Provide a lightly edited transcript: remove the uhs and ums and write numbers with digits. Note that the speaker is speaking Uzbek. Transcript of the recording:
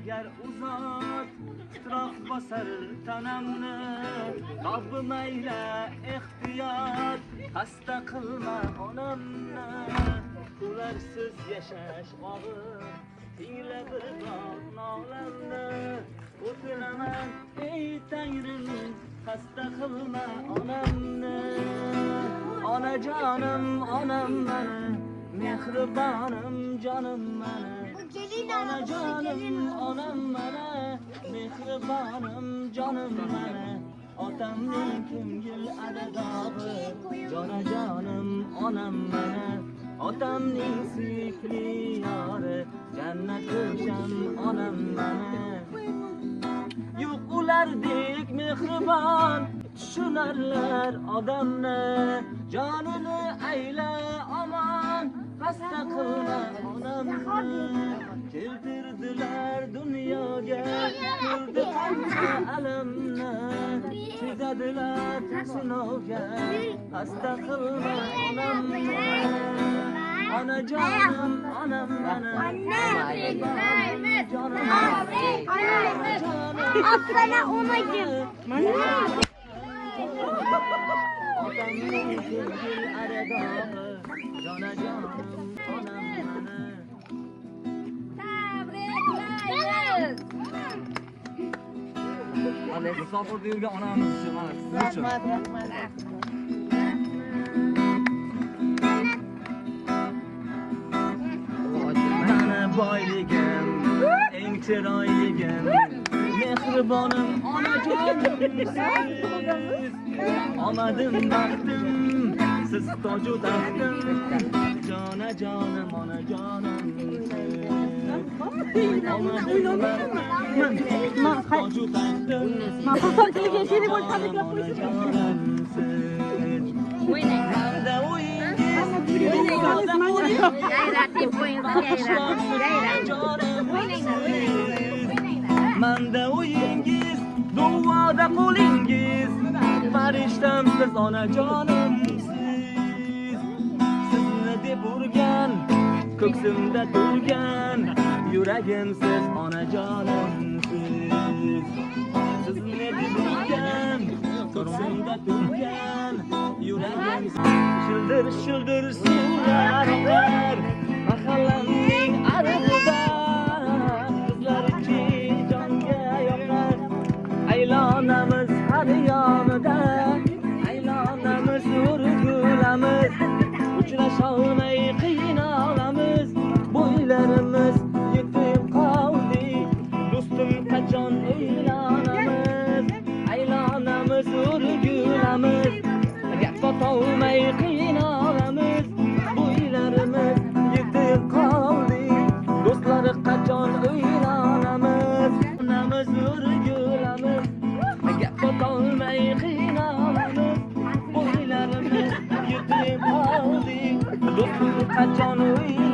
agar uzat titroq bosar tanamni qalbi mayla ehtiyot xasta qilma onamni ularsiz yashash og'ir tingla bir nolamni o'tinaman ey tangrim xasta qilma onamni onajonim onam mani mehribonim jonim mani onajonim onam mani mehribonim jonim mani otamning ko'ngil adadog'i jonajonim onam mani otamning suyukli yori jannat ko'rsham onam mani yo'q ulardek mehribon tushunarlar odamni jonini ayla omon xasta qilma onamni keltirdilar dunyoga ko'rdi qancha alamni chizadilar sinovga xasta qilma onamni onajonim onam mani jonim Aslana onacım. otamning ko'ngil aradog'i jonajonim onam mani Tabriklaymiz. Alloh musofirda yurgan onamiz uchun mana siz uchun Rahmat. mani boyligim eng chiroyligim mehribonim onajonimsiz omadim baxtim siz toju taxtim jonajonim onajonimsiz omadim baxtim siz toju taxtim onajonimsiz manda o'yingiz manda o'yingiz duoda qo'lingiz farishtamsiz onajonimsiz sizni deb urgan ko'ksimda turgan yuragimsiz onajonimsiz sizni deb urgan ko'ksimda turgan yuragimsiz shildir shildir suvlar oqar mahallamning arig'ida qizlarki jonga yoqar aylonamiz har yonida aylonamiz urgulamiz uchrasholmay qiynalamiz bo'ylarimiz yetib qoldik do'stim qachon uylanamiz aylonamiz urgulamiz gap topolmay qiynalamiz bo'ylarimiz yetib qoldik do'stlar qachon uylanamiz onamiz urgulamiz gap topolmay qiynalamiz bo'ylarimiz yetib qoldik do'stlar qachon uylanamiz